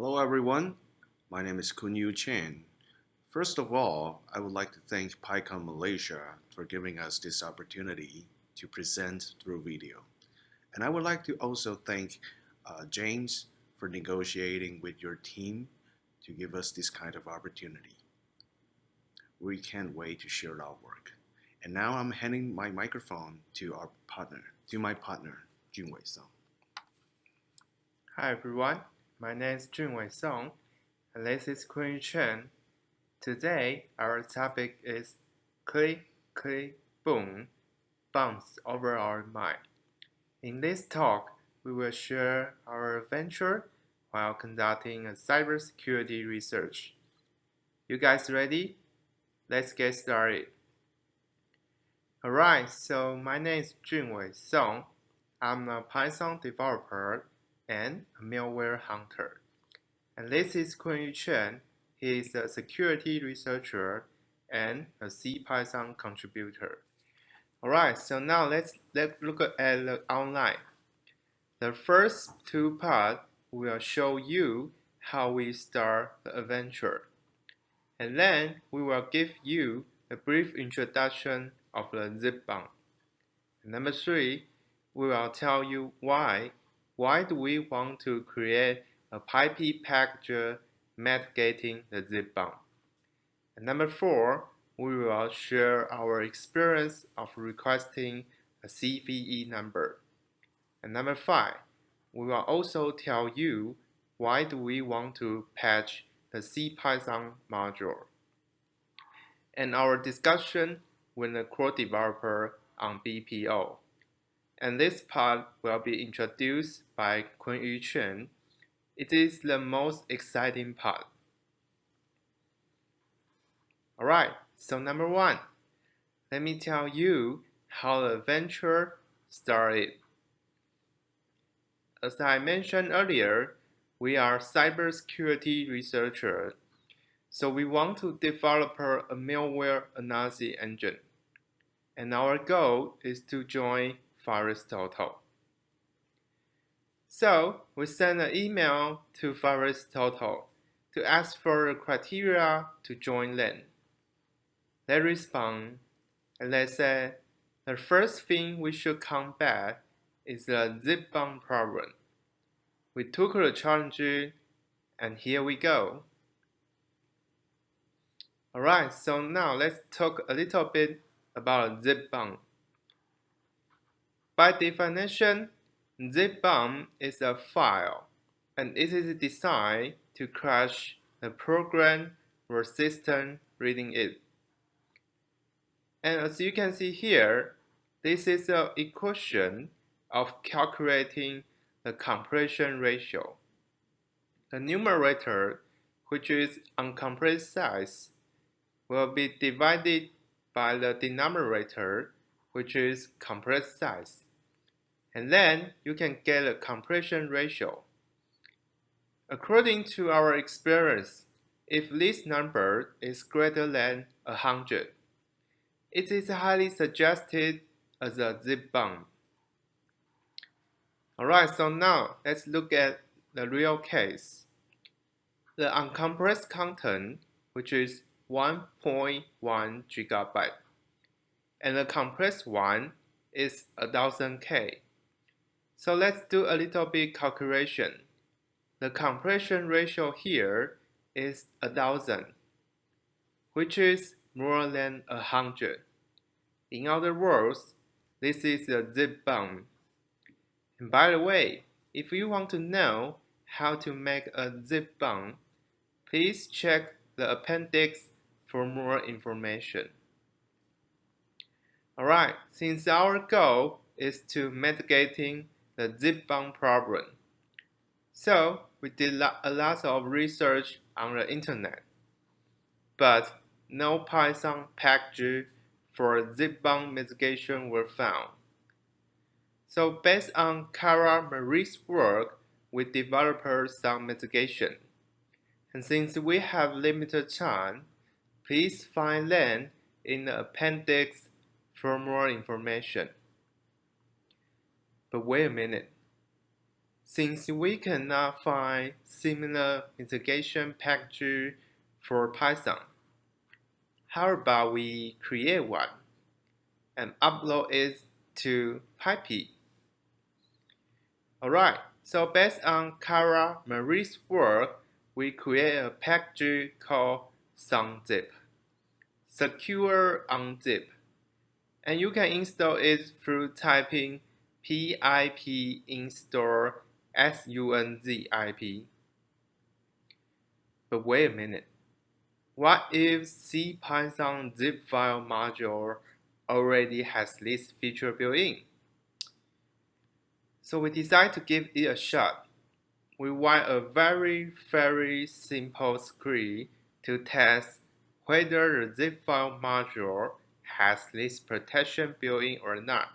Hello everyone, my name is KunYu Chen. First of all, I would like to thank PyCon Malaysia for giving us this opportunity to present through video. And I would like to also thank James for negotiating with your team to give us this kind of opportunity. We can't wait to share our work. And now I'm handing my microphone to my partner, JunWei. Hi everyone, my name is JunWei, and this is KunYu Chen. Today, our topic is click, click, boom, bounce over our mind. In this talk, we will share our adventure while conducting a cybersecurity research. You guys ready? Let's get started. Alright, so my name is JunWei Song. I'm a Python developer and a malware hunter. And this is KunYu Chen. He is a security researcher and a C Python contributor. Alright, so now let's look at the outline. The first two parts will show you how we start the adventure. And then we will give you a brief introduction of the zip bomb. And number three, we will tell you why do we want to create a PyP package mitigating the zip bomb. And number four, we will share our experience of requesting a CVE number. And number five, we will also tell you why do we want to patch the CPython module. And our discussion with the core developer on BPO. And this part will be introduced by KunYu Chen. It is the most exciting part. Alright, so number one, let me tell you how the adventure started. As I mentioned earlier, we are cybersecurity researchers, so we want to develop a malware analysis engine. And our goal is to join VirusTotal. So we sent an email to VirusTotal to ask for the criteria to join them. They respond and they said the first thing we should combat is the zip bomb problem. We took the challenge and here we go. Alright, so now let's talk a little bit about zip bomb. By definition, zip bomb is a file, and it is designed to crash the program or system reading it. And as you can see here, this is an equation of calculating the compression ratio. The numerator, which is uncompressed size, will be divided by the denominator, which is compressed size. And then you can get a compression ratio. According to our experience, if this number is greater than 100, it is highly suggested as a zip bomb. Alright, so now let's look at the real case. The uncompressed content, which is 1.1 gigabyte, and the compressed one is 1000K. So let's do a little bit calculation. The compression ratio here is 1000, which is more than 100. In other words, this is a zip bomb. And by the way, if you want to know how to make a zip bomb, please check the appendix for more information. Alright, since our goal is to mitigating the zip bomb problem, so we did a lot of research on the internet, but no Python package for zip bomb mitigation were found. So based on Kara Marie's work, we developed some mitigation. And since we have limited time, please find them in the appendix for more information. But wait a minute. Since we cannot find similar mitigation package for Python, how about we create one and upload it to PyPy? Alright, so based on Kara Marie's work, we create a package called SunZip, Secure Unzip, and you can install it through typing pip install sunzip. But wait a minute, what if CPython zip file module already has this feature built in? So we decided to give it a shot. We write a very simple script to test whether the zip file module has this protection built in or not.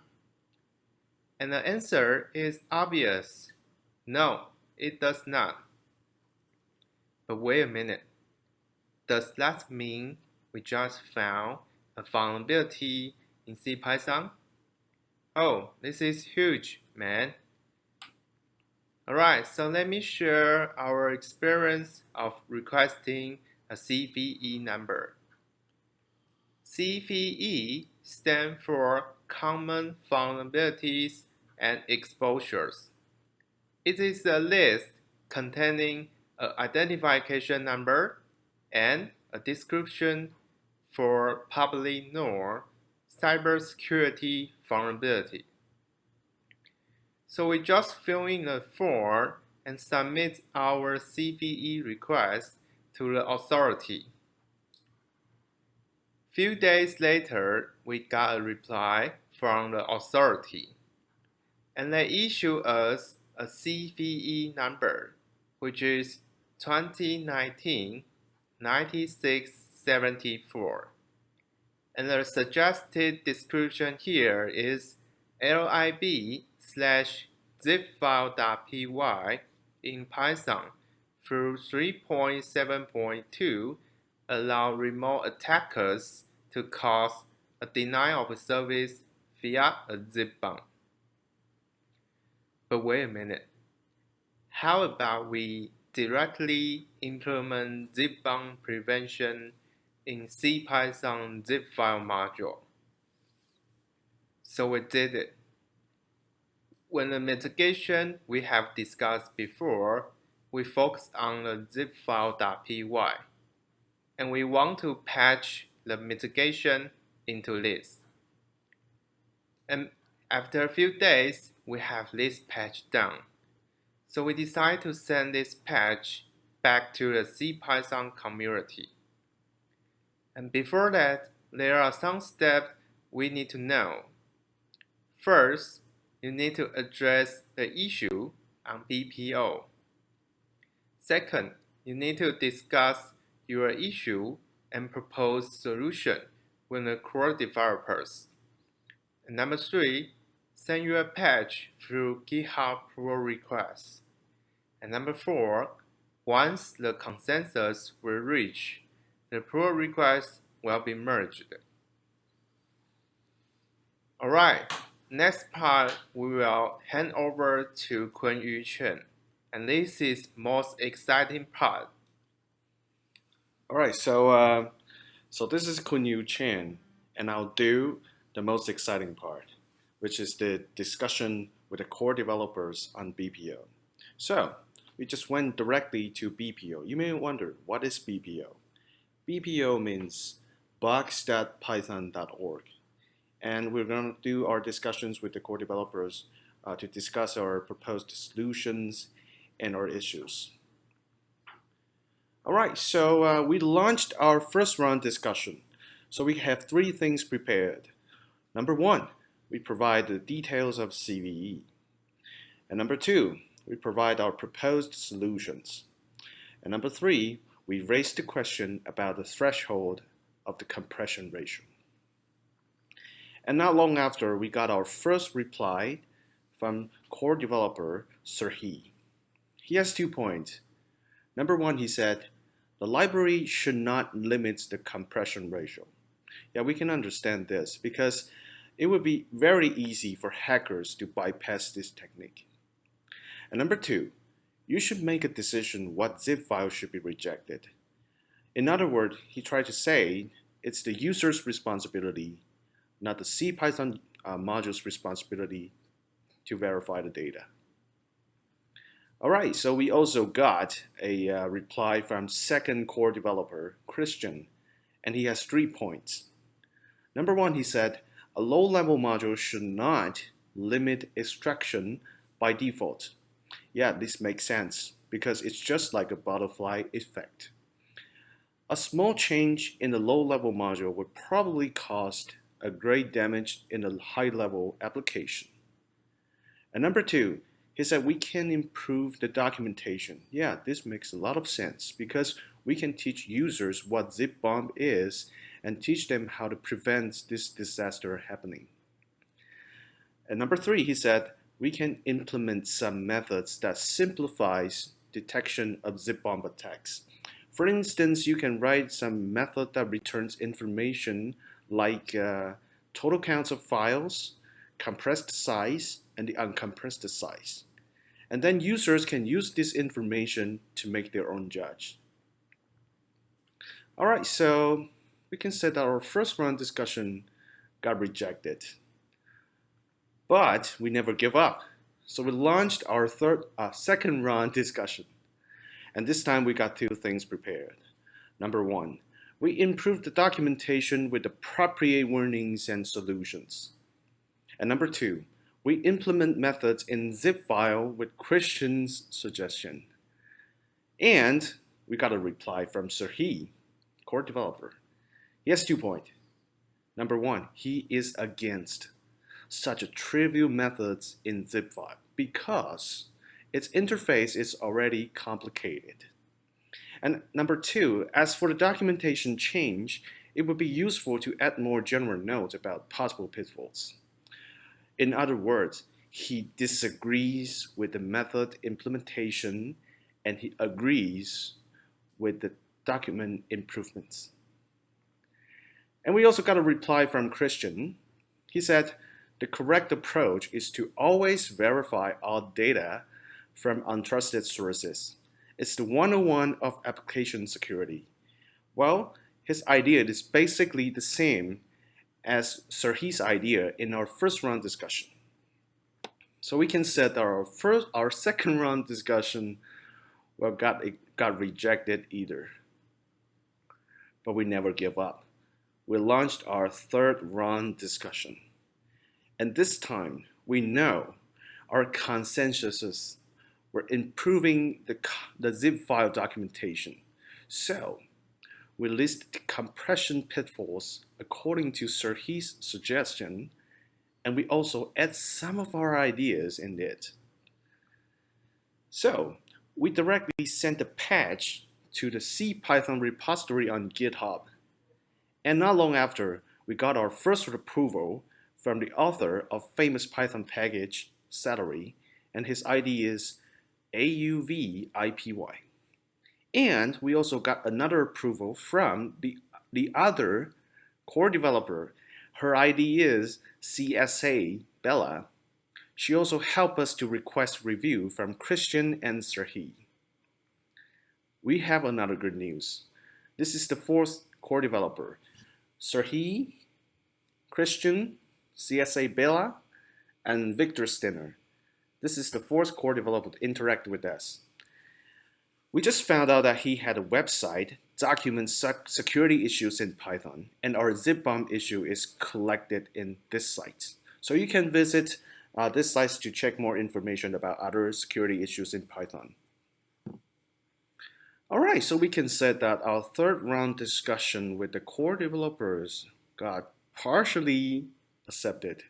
And the answer is obvious. No, it does not. But wait a minute. Does that mean we just found a vulnerability in CPython? Oh, this is huge, man. Alright, so let me share our experience of requesting a CVE number. CVE stands for Common Vulnerabilities and Exposures. It is a list containing an identification number and a description for publicly known cybersecurity vulnerability. So we just fill in a form and submit our CVE request to the authority. Few days later, we got a reply from the authority, and they issue us a CVE number, which is 2019-9674. And the suggested description here is lib/zipfile.py in Python through 3.7.2 allow remote attackers to cause a denial of service via a zip bomb. But wait a minute. How about we directly implement zip bomb prevention in CPython zip file module? So we did it. When the mitigation we have discussed before, we focused on the zipfile.py, and we want to patch the mitigation into this. And after a few days, we have this patch done. So we decide to send this patch back to the CPython community. And before that, there are some steps we need to know. First, you need to address the issue on BPO. Second, you need to discuss your issue and propose solution with the core developers. And number three, send your patch through GitHub pull requests. And number four, once the consensus will reach, the pull request will be merged. Alright, next part we will hand over to KunYu Chen, and this is most exciting part. Alright, so this is KunYu Chen, and I'll do the most exciting part, which is the discussion with the core developers on BPO. So, we just went directly to BPO. You may wonder, what is BPO? BPO means bugs.python.org. And we're going to do our discussions with the core developers to discuss our proposed solutions and our issues. All right, so we launched our first round discussion. So we have three things prepared. Number one, we provide the details of CVE. And number two, we provide our proposed solutions. And number three, we raise the question about the threshold of the compression ratio. And not long after, we got our first reply from core developer Serhi. He has 2 points. Number one, he said, the library should not limit the compression ratio. Yeah, we can understand this because it would be very easy for hackers to bypass this technique. And number two, you should make a decision what zip file should be rejected. In other words, he tried to say it's the user's responsibility, not the CPython module's responsibility to verify the data. All right, so we also got a reply from second core developer, Christian, and he has 3 points. Number one, he said, a low-level module should not limit extraction by default. Yeah, this makes sense because it's just like a butterfly effect. A small change in the low-level module would probably cause a great damage in a high-level application. And number two, he said we can improve the documentation. Yeah, this makes a lot of sense because we can teach users what zip bomb is and teach them how to prevent this disaster happening. And number three, he said we can implement some methods that simplifies detection of zip bomb attacks. For instance, you can write some method that returns information like total counts of files, compressed size, and the uncompressed size. And then users can use this information to make their own judge. All right, so we can say that our first round discussion got rejected. But we never give up. So we launched our second round discussion. And this time we got 2 things prepared. Number one, we improved the documentation with appropriate warnings and solutions. And number two, we implement methods in zip file with Christian's suggestion. And we got a reply from Serhi, core developer. He has 2 points. Number one, he is against such a trivial methods in zip file because its interface is already complicated. And number two, as for the documentation change, it would be useful to add more general notes about possible pitfalls. In other words, he disagrees with the method implementation and he agrees with the document improvements. And we also got a reply from Christian. He said, the correct approach is to always verify all data from untrusted sources. It's the 101 of application security. Well, his idea is basically the same as Serhi's idea in our first round discussion. So we can say that our second round discussion got rejected either. But we never give up. We launched our third round discussion. And this time, we know our consensus were improving the zip file documentation. So we list the compression pitfalls according to Serhi's suggestion, and we also add some of our ideas in it. So we directly sent a patch to the CPython repository on GitHub. And not long after, we got our first approval from the author of famous Python package, Celery, and his ID is AUVIPY. And we also got another approval from the other core developer. Her ID is CSA Bella. She also helped us to request review from Christian and Serhi. We have another good news. This is the 4th core developer. Serhi, Christian, CSA Bella, and Victor Stinner. This is the 4th core developer to interact with us. We just found out that he had a website documents security issues in Python, and our zip bomb issue is collected in this site. So you can visit this site to check more information about other security issues in Python. All right, so we can say that our third round discussion with the core developers got partially accepted.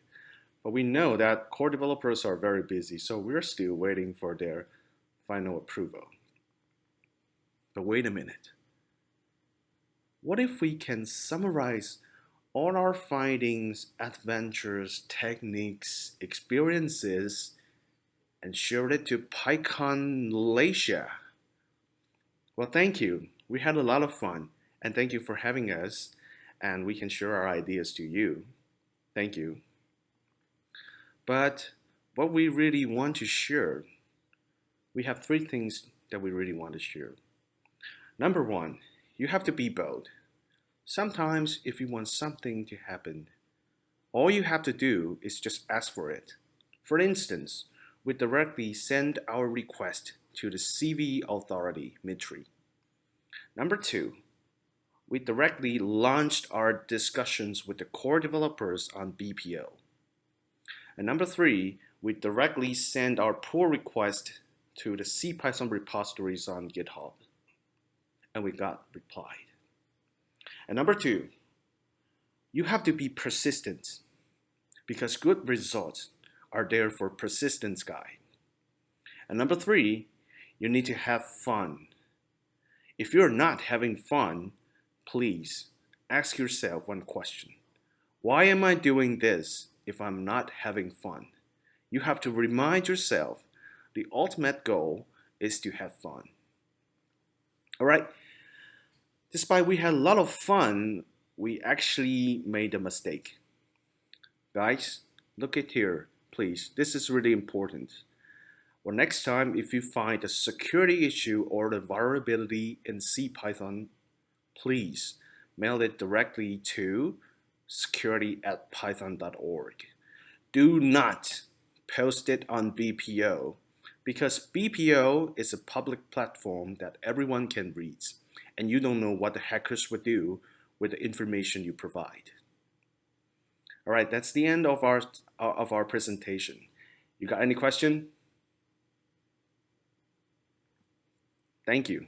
But we know that core developers are very busy, so we're still waiting for their final approval. But wait a minute. What if we can summarize all our findings, adventures, techniques, experiences, and share it to PyCon Malaysia? Well, thank you. We had a lot of fun, and thank you for having us, and we can share our ideas to you. Thank you. But what we really want to share we have three things that we really want to share. Number one, you have to be bold. Sometimes, if you want something to happen, all you have to do is just ask for it. For instance, we directly send our request to the CV authority, MITRE. Number two, we directly launched our discussions with the core developers on BPO. And number three, we directly send our pull request to the CPython repositories on GitHub. And we got replied. And number two, you have to be persistent because good results are there for persistence guy. And number three, you need to have fun. If you're not having fun, please ask yourself one question. Why am I doing this if I'm not having fun? You have to remind yourself the ultimate goal is to have fun. All right. Despite we had a lot of fun, we actually made a mistake. Guys, look at here, please. This is really important. Well, next time, if you find a security issue or a vulnerability in CPython, please mail it directly to security@python.org. Do not post it on BPO because BPO is a public platform that everyone can read, and you don't know what the hackers would do with the information you provide. All right, that's the end of our presentation. You got any question? Thank you.